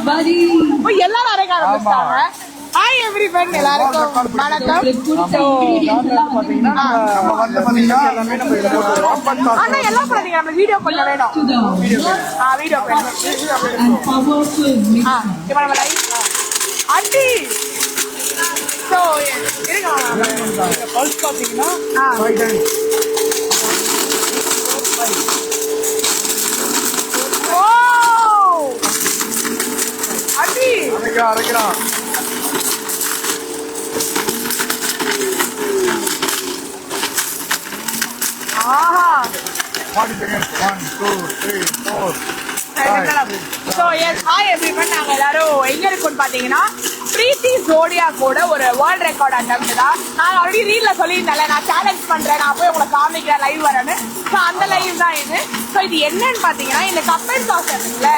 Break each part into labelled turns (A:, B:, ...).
A: எல்லாரும் அரைக்க ஆரம்பிச்சிட்டாங்க. ஹாய் எவ்ரிவன், எல்லாருக்கும் வணக்கம். ஆனா எல்லாம் பண்ணீங்க, நம்ம வீடியோ கொஞ்சம் வேணும். வீடியோ ஆண்டி ஸோ இருங்க பல்ஸ் பார்த்தீங்கன்னா அடி அரைக்கிறான். ஆஹா 40 seconds 1 2 3 4. So yes, hi everyone, நாங்க எல்லாரும் எங்க இருக்கோம்னு பாத்தீங்கன்னா பிரீத்தி ஜோடியாக்கோட ஒரு வேர்ல்ட் ரெக்கார்ட் அட்டெம்ப்ட் தான். நான் ஆல்ரெடி ரீல்ல சொல்லியிருந்தேன்ல, நான் சேலஞ்ச் பண்றேன், நான் போய் உங்களை காமிக்கிறேன் லைவ் வரேன்னு. ஸோ அந்த லைவ் தான் இது. ஸோ இது என்னன்னு பாத்தீங்கன்னா, இந்த கப்பல் சாஸ் இருக்குல்ல,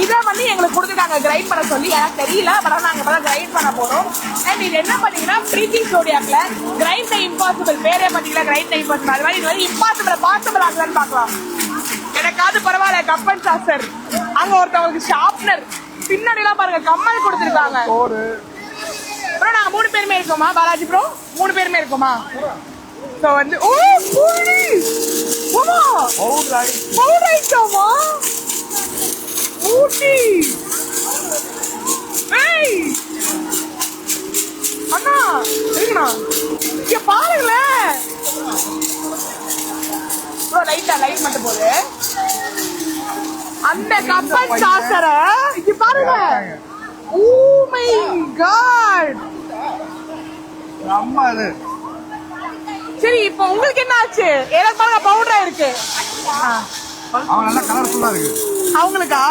A: இதை வந்து எங்களுக்கு கொடுத்துட்டாங்க கிரைண்ட் பண்ண சொல்லி. எனக்கு தெரியல, பட் நாங்க இப்பதான் கிரைண்ட் பண்ண போறோம். அண்ட் இது என்ன பாத்தீங்கன்னா, பிரீத்தி ஜோடியாக்ல கிரைண்ட் த இம்பாசிபிள், பேரே பாத்தீங்கன்னா கிரைண்ட் த இம்பாசிபிள். அது மாதிரி இது வந்து இம்பாசிபிள் பாசிபிள் ஆகுதான்னு பாக்கலாம். எனக்காவது பரவாயில்ல. கப்பல் சாசர் அங்க ஒருத்தவங்களுக்கு ஷார்ப்னர், பின்னாடி எல்லாம் பாருங்க கம்மல் கொடுத்துருக்காங்க. ப்ரோ நாங்க 3 பேருமே இருக்கோமா? பாலாஜி ப்ரோ 3 பேருமே இருக்கோமா? சோ வந்து ஓ பூரி ஓமா பவுடர் ஐட்டமா ஊட்டி. ஏய் அண்ணா இருக்கா இங்க பாருங்களேன் ப்ரோ, லைட் மட்டும் போகுது. அந்த கப்பல் சாசர இங்க பாருங்க. ஓ மை காட், அம்மா அது. சரி இப்போ உங்களுக்கு என்ன ஆச்சு? எனக்கு பாருங்க பவுடரா இருக்கு. அவங்க நல்லா கலர்ஃபுல்லா இருக்கு. அவங்களுக்கா?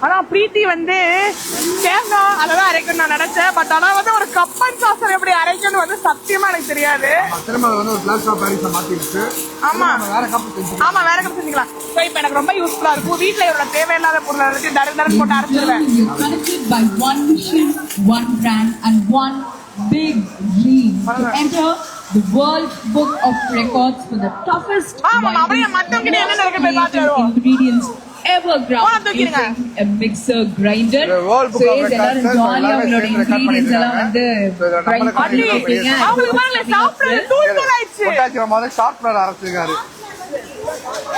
A: ஆனா பிரீத்தி வந்து தேங்காய் அதெல்லாம் அரைக்கணும் நான் நினைச்சேன். பட் ஆனா வந்து ஒரு கப்பன் சாசர் எப்படி அரைக்கணும் வந்து சத்தியமா எனக்கு தெரியாது. ஆமா வேற கப் செஞ்சுக்கலாம். இப்ப எனக்கு ரொம்ப யூஸ்ஃபுல்லா இருக்கும். வீட்டுல இவரோட தேவையில்லாத பொருளை வச்சு தரம் போட்டு அரைச்சிருவேன்.
B: Big dream to enter the World Book of Records for the toughest ingredients ever ground using a mixer grinder. So எல்லாரும் ஜாலியா உங்களோட ingredients எல்லாம் வந்து grind பண்ணிட்டீங்க.
A: அவங்களுக்கு பாருங்க சாஃப்ட்வேர் டூல் டூல் ஆயிடுச்சு.
C: போட்டாச்சு மாதிரி சாஃப்ட்வேர் அரைச்சிருக்காரு.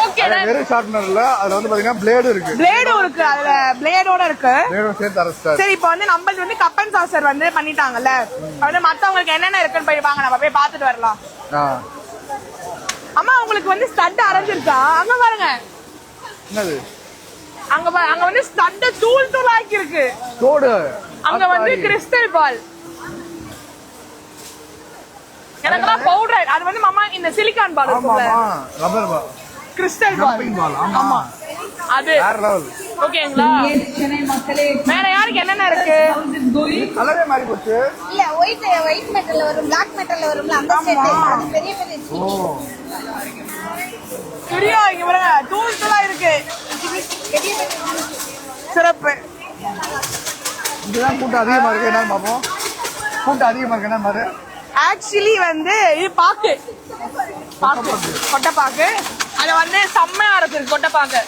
A: ஓகே
C: வெறும் ஷார்ப்னர் இல்ல, அதுல வந்து பாத்தீங்கன்னா பிளேடும் இருக்கு.
A: அதுல பிளேடோட இருக்கு.
C: பிளேடும் சேர்த்து அரைச்சிட்டாரு.
A: சரி இப்போ வந்து நம்மளுக்கு வந்து கப்பன் சாசர் வந்து பண்ணிட்டாங்கல்ல, வந்து மத்தவங்களுக்கு என்னென்ன இருக்குன்னு போய் வாங்க நம்ம போய் பாத்துட்டு வரலாம். அம்மா உங்களுக்கு வந்து ஸ்டட் அரைஞ்சிருக்கா? அங்க பாருங்க.
C: என்னது?
A: அங்க வந்து ஸ்டட் தூள் தூள் ஆக்கி இருக்கு.
C: தோடு.
A: அங்க வந்து கிறிஸ்டல் பால். எனக்குலாம் பவுடர். அது வந்து மாமா இந்த சிலிகான் பால் இருக்குல்ல,
C: ரப்பர் பால்,
A: கிறிஸ்டல் பால். ஆமா அது
C: வேற லெவல்.
A: ஓகேங்களா? வேற யாருக்கு என்னென்ன இருக்கு?
C: கலரே மாறி போச்சு.
D: இல்ல ஒயிட் மெட்டல்ல வரும், Black மெட்டல்ல வரும்ல, அந்த செட். அது பெரிய பெரிய
A: ஸ்டுடியோ இங்க பாருங்க தூள் தூளா இருக்கு. சிறப்பு.
C: இதுதான் கூட்டம் அதிகமா இருக்கு. என்ன பாப்போம்? கூட்டம் அதிகமா இருக்கு. என்ன பாரு,
A: ஆக்சுவலி வந்து இது பாக்கு கொட்டைப்பாக்கு. அது வந்து செம்மையா இருக்கு கொட்டைப்பாக்கு.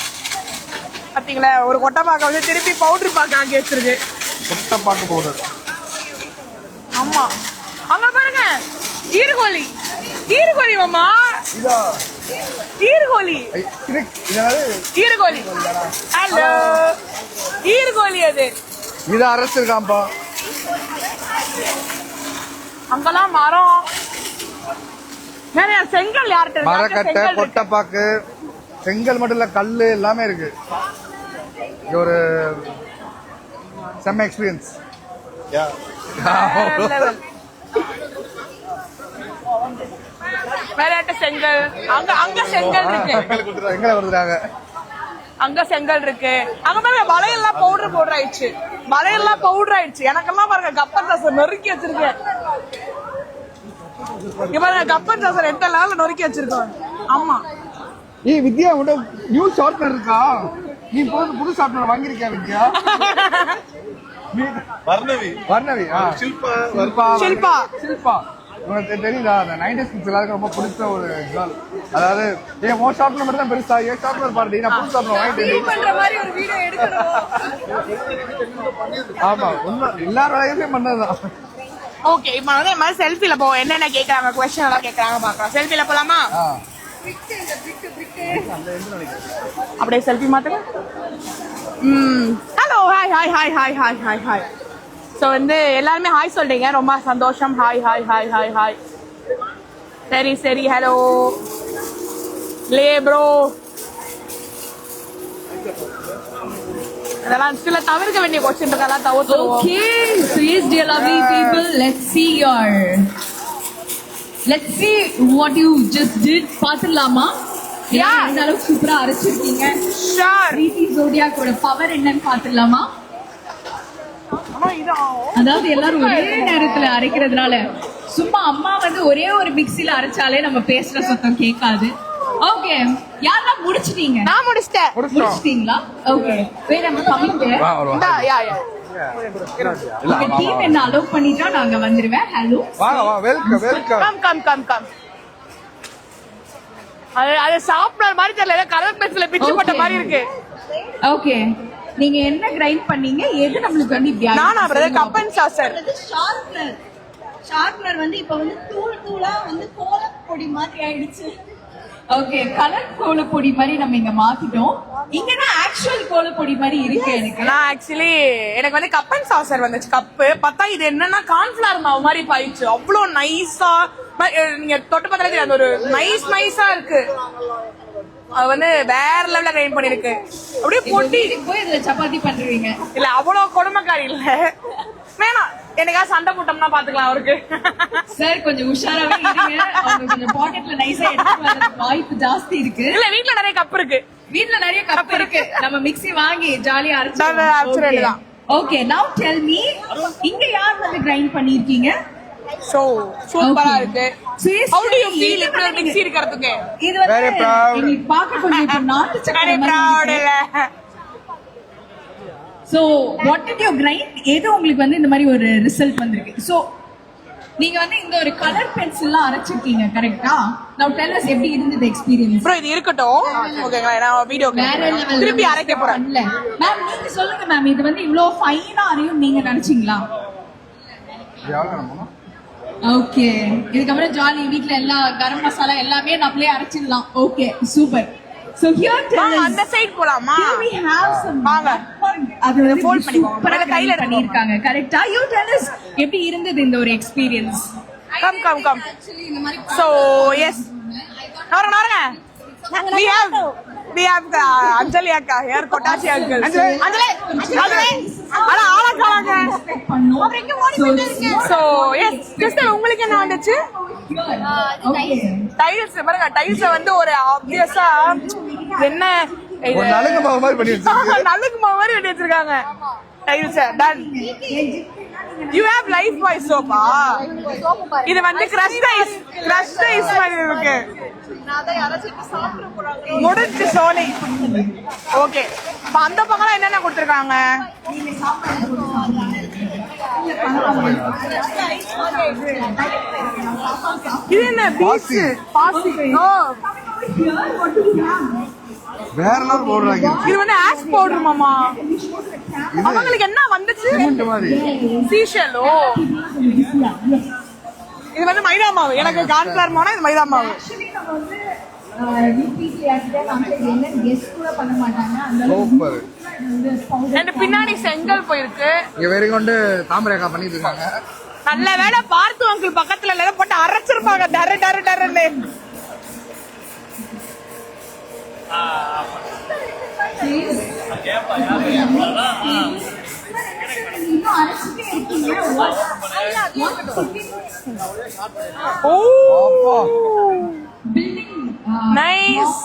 A: பாத்தீங்களா, ஒரு கொட்டைப்பாக்க வந்து திருப்பி பவுடர் பாக்கு ஆக்கி வச்சிருக்கு.
C: கொட்டைப்பாக்கு பவுடர்.
A: ஆமா அங்க பாருங்க ஈர்கோலி மாமா. ஈர்கோலி. ஹலோ ஈர்கோலி. அது
C: இத அரைச்சிருக்காம்பா.
A: அங்கெல்லாம் மரம். நிறைய செங்கல் யார்கிட்ட இருக்கு?
C: மரக்கட்டை, கொட்டைப்பாக்கு, செங்கல் மட்டும் இல்ல, கல்லு எல்லாமே இருக்கு. இது ஒரு செம்ம எக்ஸ்பீரியன்ஸ்.
A: வேற செங்கல். அங்க செங்கல் இருக்கு.
C: எங்களை கொடுத்துறாங்க.
A: அங்க செங்கல் இருக்கு. அங்க பாருங்க வளையெல்லாம் பவுடர் ஆயிடுச்சு. எனக்கெல்லாம் பாருங்க கப்பன் சாசர் நொறுக்கி வச்சிருக்கேன். இங்க பாருங்க கப்பன் சாசர் எந்த லெவல்ல நொறுக்கி வச்சிருக்கோம். ஆமா
C: வித்யா உட நியூ ஷார்ப்னர் இருக்கா? நீ புது ஷார்ப்னர் வாங்கிருக்கியா வித்யா? வர்ணவி. ஷில்பா. உங்களுக்கு தெரியுதா அந்த 90s கிட்ஸ் எல்லாருக்கும் ரொம்ப பிடிச்ச ஒரு கேர்ள். அதாவது ஏன் உன் ஷாப்ல மட்டும் தான் பெருசா என் ஷாப்ல பார்ட்டி நான் புதுசா வாங்கிட்டு
A: பண்ற மாதிரி ஒரு வீடியோ எடுக்கணும்.
C: ஆமா உண்மை எல்லாரும் லைஃப்லயும் பண்ணதுதான்.
A: ஓகே இப்போ வந்து இந்த மாதிரி செல்ஃபில போ என்னென்ன கேக்குறாங்க கொஸ்டின் எல்லாம் கேக்குறாங்க பாக்கலாம். செல்ஃபில போலாமா? அப்படியே செல்ஃபி மாத்துங்க. Hello hi hi hi hi hi hi hi. So வந்து எல்லாருமே ஹாய் சொல்றீங்க, ரொம்ப சந்தோஷம். Hi hi hi hi hi. சரி சரி ஹலோ லே ப்ரோ. அதெல்லாம் சில தவிர்க்க வேண்டிய question இருக்கெல்லாம் தவிர்த்துருவோம்.
B: Okay, so yes, dear lovely people, let's see what you just did. பாத்துடலாமா?
A: Yeah.
B: எந்த அளவுக்கு சூப்பரா அரைச்சிருக்கீங்க.
A: ஷூர்.
B: பிரீத்தி ஜோடியாக்கோட பவர் என்னன்னு பாத்துடலாமா?
A: ஆனா இது
B: அதாவது எல்லாரும் ஒரே நேரத்துல அரைக்கிறதுனால சும்மா அம்மா வந்து ஒரே ஒரு மிக்ஸில அரைச்சாலே நம்ம பேசுற சத்தம் கேட்காது. ஓகே, யாரெல்லாம் முடிச்சிட்டீங்க?
A: நான் முடிச்சிட்டேன்.
B: முடிச்சிட்டீங்களா? Okay, wait, I'm coming there.
A: இந்தா யா யா.
B: உங்க டீம் என்ன அலோவ் பண்ணிட்டா நாங்க வந்துருவேன். ஹலோ,
C: வாங்க வா, welcome welcome.
A: Come come come come. அது சாப்பிடுற மாதிரி தெரியல, கலர் பென்சில பிச்சு போட்ட மாதிரி இருக்கு.
B: ஓகே, நீங்க என்ன கிரைண்ட் பண்ணீங்க? எது நம்மளுக்கு வந்து இப்படி
A: நானா brother cup and Chaucer.
D: Sharpener வந்து இப்ப வந்து தூளா வந்து கோலப்பொடி மாதிரி ஆயிடுச்சு.
B: ஓகே, கலர் கோலப்பொடி மாதிரி நம்ம இங்க மாத்திட்டோம். இங்கதான் ஆக்சுவல் கோலப்பொடி மாதிரி இருக்கு எனக்கு.
A: நான் ஆக்சுவலி எனக்கு வந்து கப் அண்ட் சாசர் வந்துச்சு கப்பு. பார்த்தா இது என்னன்னா கார்ன்ஃபிளவர் மாவு மாதிரி பாயிடுச்சு. அவ்வளோ நைஸா நீங்க தொட்டு பார்த்தா அது ஒரு நைஸா இருக்கு. அது வந்து வேற லெவல்ல கிரைண்ட் பண்ணிருக்கு. அப்படியே பொட்டி
B: போய் இதுல சப்பாத்தி பண்றீங்க.
A: இல்ல அவ்வளவு கொடுமைக்காரி இல்ல. வேணாம், எனக்கா சண்டை போட்டோம்னா பாத்துக்கலாம் அவருக்கு.
B: சார் கொஞ்சம் உஷாராவே இருங்க. அவங்க கொஞ்சம் பாக்கெட்ல நைஸா எடுத்து வரதுக்கு வாய்ப்பு ஜாஸ்தி இருக்கு.
A: இல்ல வீட்ல நிறைய கப் இருக்கு.
B: வீட்ல நிறைய கப் இருக்கு. நம்ம மிக்ஸி வாங்கி ஜாலியா
A: அரைச்சிடலாம்.
B: அரைச்சிடலாம். ஓகே, now tell me, இங்க யார் வந்து கிரைண்ட் பண்ணிருக்கீங்க?
A: சோ சூப்பரா இருக்கு.
B: Seriously,
A: How do you feel இப்படி ஒரு மிக்ஸி இருக்கிறதுக்கு?
B: இது வந்து
C: Very proud.
B: எங்களுக்கு பார்க்க கொஞ்சம் இப்ப நாட்டு சக்கரை
A: Very
B: மாதிரி
A: proud
B: இருக்கு.
A: இல்ல.
B: So what did you grind? ஏதோ உங்களுக்கு வந்து இந்த மாதிரி ஒரு ரிசல்ட் வந்திருக்கு. So நீங்க வந்து இந்த ஒரு கலர் பென்சில்லாம் அரைச்சிருக்கீங்க, கரெக்ட்டா? Now tell us எப்படி இருந்தது எக்ஸ்பீரியன்ஸ்?
A: ப்ரோ இது இருக்கட்டும். ஓகேங்களா, நான் வீடியோ
B: வேற லெவல்
A: திருப்பி அரைக்க போறேன்.
B: மேம் நீங்க சொல்லுங்க மேம், இது வந்து இவ்ளோ ஃபைனா அரையும் நீங்க நினைச்சீங்களா? ஓகே, இதுக்கப்புறம் ஜாலி வீட்ல எல்லா கரம் மசாலா எல்லாமே நம்மளே அரைச்சிடலாம். Okay, super. So here tell us,
A: அந்த சைடு போலாமா?
B: here we have some
A: வாங்க.
B: அது வந்து
A: fold பண்ணிக்கோங்க.
B: சூப்பரா
A: கையில
B: கையில
A: எடுத்துக்கோங்க.
B: பண்ணிருக்காங்க, கரெக்ட்டா? You tell us எப்படி இருந்தது இந்த ஒரு experience?
A: Come come come. So yes. நாரங்க. We have Anjali akka here, Kotachi uncle. Anjali. அட ஆளக்காரங்க. So yes, just உங்களுக்கு என்ன வந்துச்சு? டைல்ஸ் பாருங்க, டைல்ஸ் வந்து ஒரு ஆப்வியஸா என்ன
C: ஒரு நலுங்கு மாவு மாதிரி பண்ணி வச்சிருக்காங்க.
A: நலுங்கு மாவு மாதிரி பண்ணி வச்சிருக்காங்க டைல்ஸ். டன். You have life boy soap ஆ? இது வந்து crushed ice மாதிரி இருக்கு. முடிச்சு சோனி. ஓகே, இப்ப அந்த பக்கம் என்னென்ன கொடுத்திருக்காங்க? இது என்ன பீஸ் பாசி? ஓ
C: வேற லெவல் போடுறாங்க.
A: இது வந்து ஆஷ் பவுடர் மாமா. அவங்களுக்கு என்ன வந்துச்சு?
C: சிமெண்ட் மாதிரி.
A: சீஷல். ஓ இது வந்து மைதா மாவு. எனக்கு கார்ன்ஃபிளவர் மாவு, இது மைதா மாவு.
C: சூப்பர்.
A: அண்ட் பின்னாடி செங்கல் போயிருக்கு.
C: இங்க வேற கொண்டு தாமரைக்கா பண்ணிட்டு இருக்காங்க.
A: நல்ல வேளை பார்த்து அங்கிள் பக்கத்துல இல்ல, போட்டு அரைச்சிருப்பாங்க டர டர டரன்னு. ஓ நைஸ்.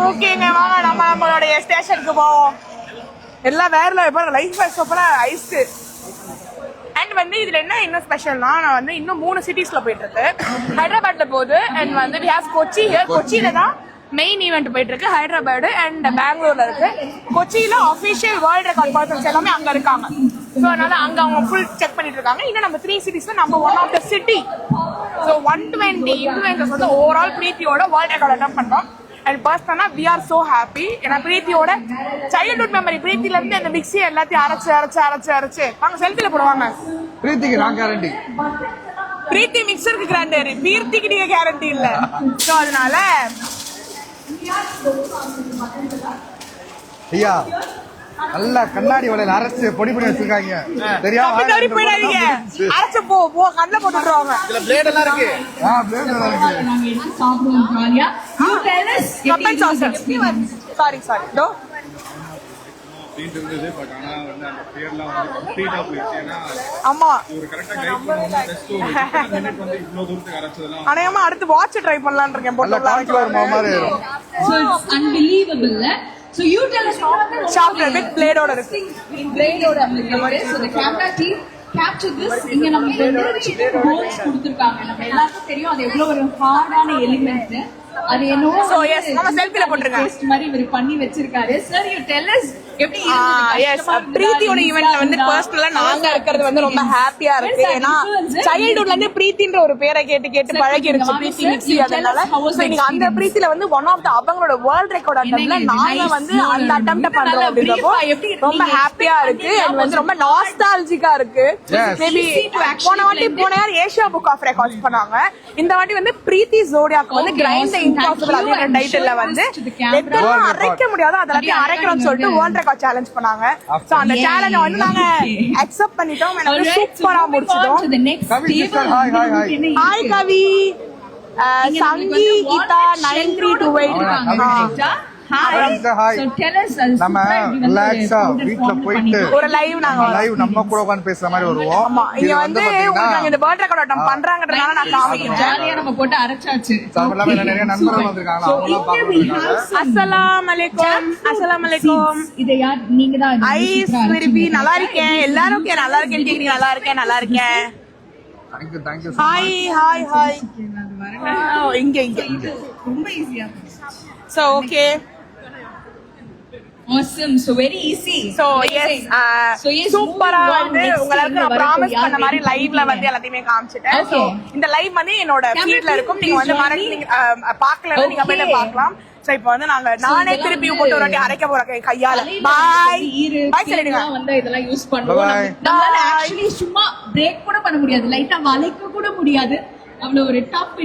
A: ஓகேங்க, வாங்க நம்மளுடைய ஸ்டேஷனுக்கு போவோம். எல்லாம் வேற லெவல். லைஃப் பாய் சூப்பரா ஐஸ். அண்ட் வந்து இதுல என்ன இன்னும் ஸ்பெஷல்னா, நான் வந்து இன்னும் 3 சிட்டிஸ்ல போயிட்டு இருக்கு. ஹைதராபாத்ல போகுது. அண்ட் வந்து we have கொச்சி here. கொச்சியில தான் மெயின் ஈவெண்ட் போயிட்டு இருக்கு. ஹைதராபாத் அண்ட் பெங்களூர்ல இருக்கு. கொச்சியில அபிஷியல் வேர்ல்ட் ரெக்கார்ட் பர்சன்ஸ் எல்லாமே அங்க இருக்காங்க. ஸோ அதனால அங்க அவங்க ஃபுல் செக் பண்ணிட்டு இருக்காங்க. இன்னும் நம்ம 3 cities நம்ம one of the city. So 120 influencers வந்து ஓவரால் பிரீத்தியோட வேர்ல்ட் ரெக்கார்ட் அட்டம் பண்ணோம். அண்ட் பர்சனலா வி ஆர் சோ ஹாப்பி. ஏன்னா பிரீத்தியோட சைல்ட்ஹுட் மெமரி, பிரீத்தில இருந்து அந்த மிக்ஸி எல்லாத்தையும் அரைச்சு வாங்க செல்ஃபில போடுவாங்க.
C: பிரீத்திக்கு நான் கேரண்டி.
A: பிரீத்தி மிக்சருக்கு கிராண்டரி, பிரீத்திக்கு நீங்க கேரண்டி இல்ல. ஸோ அதனால
C: ஐயா நல்லா கண்ணாடி வலையில அரைச்சு பொடி பண்ணி வச்சிருக்காங்க. தெரியாம
A: தப்பி போயிடாதீங்க. அரைச்சு போ கண்ணுல போட்டுருவாங்க.
E: இதுல பிளேட் எல்லாம் இருக்கு.
C: பிளேட் நல்லா இருக்கு.
B: நாங்க எடுத்து சாப்பிடுவோம் ஜாலியா. You tell us
A: Cubbon sauce. Sorry to
E: அப்படின்ட்டு இருந்தது. பட் ஆனா வந்து அந்த பேர்லாம் வந்து கம்ப்ளீட்டா போயிடுச்சு. ஏன்னா
A: ஆமா
E: ஒரு கரெக்டா கைட் பண்ணுவோம். ஜஸ்ட் ஒரு 15 மினிட் வந்து இவ்வளவு தூரத்துக்கு அரைச்சதெல்லாம்
A: அநேகமா அடுத்து வாட்ச் ட்ரை பண்ணலாம்னு இருக்கேன்.
C: நல்லா கான்ஃபிளவர் மாவு மாதிரி இருக்கும்.
B: So it's unbelievable. So you tell us
A: சாப்பிட்டர் வித் பிளேடோட இருக்கு.
B: பிளேடோட இருக்கு. So the camera team capture this. இங்க நமக்கு வந்து சிக்கன் போன்ஸ் கொடுத்திருக்காங்க. நம்ம எல்லாருக்கும் தெரியும் அது எவ்வளவு ஒரு ஹார்டான எலிமெண்ட். அது என்னவோ
A: So yes, நம்ம செல்ஃபில போட்டுருங்க.
B: டேஸ்ட் மாதிரி இவர் பண்ணி வச்சிருக்காரு. Sir, you tell us எப்படி
A: எஸ் பிரீத்தியோட ஈவென்ட்ல வந்து பர்சனலா நாங்க இருக்கிறது வந்து ரொம்ப ஹாப்பியா இருக்கு. ஏன்னா சைல்ட்ஹுட்ல இருந்து பிரீத்தின்ற ஒரு பேரை கேட்டு பழகிடுச்சு பிரீத்தி மிக்ஸி. அதனால நீங்க அந்த பிரீத்தில வந்து ஒன் ஆஃப் த அவங்களோட வேர்ல்ட் ரெக்கார்ட் அட்டம்ப்ட்ல நாங்க வந்து அந்த அட்டம்ப்ட் பண்றோம் அப்படின்றப்போ ரொம்ப ஹாப்பியா இருக்கு. அண்ட் வந்து ரொம்ப நாஸ்டாலஜிக்கா இருக்கு. மேபி போன யார் ஏஷியா புக் ஆஃப் ரெக்கார்ட்ஸ் பண்ணாங்க. இந்த வாட்டி வந்து பிரீத்தி ஜோடியாக்கு வந்து கிரைண்ட் தி இம்பாசிபிள் அப்படின்ற டைட்டில்ல வந்து எதெல்லாம் அரைக்க முடியாதோ அதெல்லாம் அரைக்கிறோம்னு சொல்லிட்டு வேர்ல்ட் ரெக்கார்ட் சேலஞ்ச் பண்ணாங்க. சோ அந்த சேலஞ்ச வந்து நாங்க அக்செப்ட் பண்ணிட்டோம். எனக்கு சூப்பரா முடிச்சிட்டோம். ஹாய் கவி, சங்கி கீதா 9328.
C: நம்ம ரிலாக்ஸா வீட்ல போயிட்டு
A: ஒரு லைவ்
C: நம்ம கூட உட்கார்ந்து பேசுற மாதிரி வருவோம்.
A: ஆமா இங்க வந்து நாங்க இந்த வேர்ல்ட் ரெக்கார்ட் அட்டம் பண்றாங்கன்றதால நான் காமிக்கிறேன்.
B: ஜாலியா நம்ம போட்டு அரைச்சாச்சு.
C: நிறைய நண்பர்கள் வந்திருக்காங்க. அவங்கலாம் பாக்குறாங்க.
A: அஸ்ஸலாமு அலைக்கும்.
B: இத யார் நீங்க தான்
A: ஐஸ் விரும்பி நல்லா இருக்கேன். எல்லாரும் நல்லா இருக்கேன்னு கேக்குறீங்க. நல்லா இருக்கேன்.
C: Thank you.
A: ஹாய் இங்க
B: ரொம்ப ஈஸியா.
A: So okay.
B: Awesome, so very easy.
A: So yes, சூப்பரா வந்து உங்களுக்கு நான் ப்ராமிஸ் பண்ண மாதிரி லைவ்ல வந்து எல்லாத்தையுமே காமிச்சிட்டேன். சோ இந்த லைவ் வந்து என்னோட ஃபீட்ல இருக்கும். நீங்க வந்து மறந்து பார்க்கலன்னா நீங்க போய் பார்க்கலாம். சோ இப்போ வந்து நானே திருப்பி போட்டு ஒரு வாட்டி அரைக்க போறேன் கையால. பை சொல்லிடுங்க.
B: வந்து இதெல்லாம் யூஸ் பண்ணுவோம். நம்மளால actually சும்மா பிரேக் கூட பண்ண முடியாது. லைட்டா வளைக்க கூட முடியாது. அவ்வளவு ஒரு டஃப்